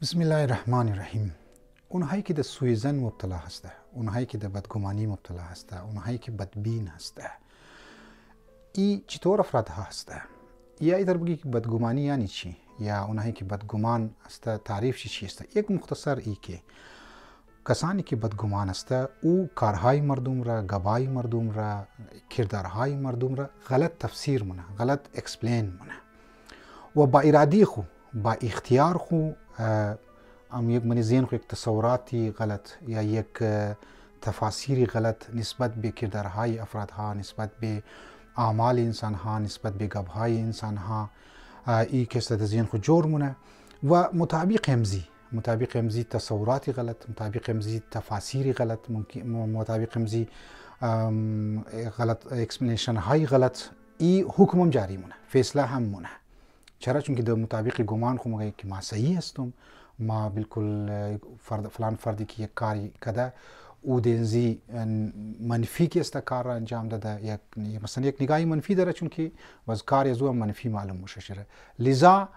بسم الله الرحمن الرحیم. اونهایی که در سوء ظن مبتلا هسته، اونهایی که در بدگمانی مبتلا هسته، اونهایی که بدبین هسته، ای چطور افراد ها هسته؟ یا ایدر بگی که بدگمانی یعنی چی؟ یا اونهایی که بدگمان هسته تعریف چی هسته؟ یک مختصر ای که کسانی که بدگمان هسته او کارهای مردم را، گبای مردم را، کردارهای مردم را غلط تفسیر منه، غلط اکسپلین منه و با ارادی خو، با اختیار خو یک من ذهن خو یک تصوراتی غلط یا یک تفاسیری غلط نسبت به کردارهای افرادها، نسبت به اعمال انسانها، نسبت به گبهای انسانها ای که در ذهن خو جور مونه و مطابق امزی تصورات غلط، مطابق امزی تفاسیر غلط، مطابق امزی غلط اکسپلینیشن های غلط ای حکم هم جاری مونه، فیصله هم مونه. چرا؟ چون که در مطابق گمان خو مگه که ما صحیح هستم، ما بالکل فلان فردی که یک کاری کده او دنزی منفی که است کار را انجام داده، یک مثلا یک نگاهی منفی داره، چون که باز کار از او منفی معلوم میشه شده، لذا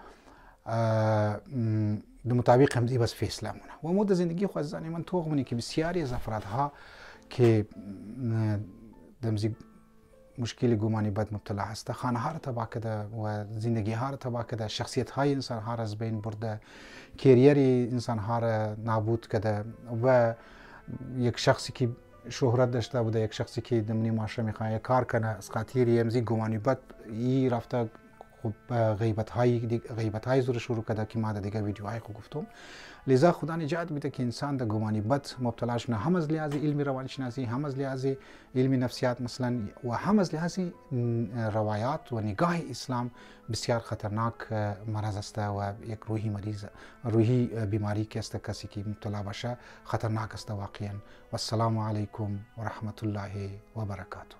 در مطابق همزی بس فیصله مونه. و مود زندگی خو از من توق منی که بسیاری از افرادها که دمزی مشکل گمانی بد مبتلا هسته، خانه ها را تباه کرده و زندگی ها را تباه کرده، شخصیت های انسان ها را از بین برده، کریر انسان ها را نابود کرده و یک شخصی که شهرت داشته بوده، یک شخصی که دمنی معاشره میخواه کار کنه از خاطر امزی گمانی بد ای رفته خب غیبت های زور شروع کرده که ما در دیگه ویدیوهای خو گفتم. لذا خدا نجات بده که انسان در گمانی بد مبتلا شنه، هم از لحاظ علمی روانشناسی، هم از لحاظ علمی نفسیات مثلا و هم از لحاظ روایات و نگاه اسلام بسیار خطرناک مرض است و یک روحی بیماری که است، کسی که مبتلا باشه خطرناک است واقعا. و السلام علیکم و رحمت الله و برکاته.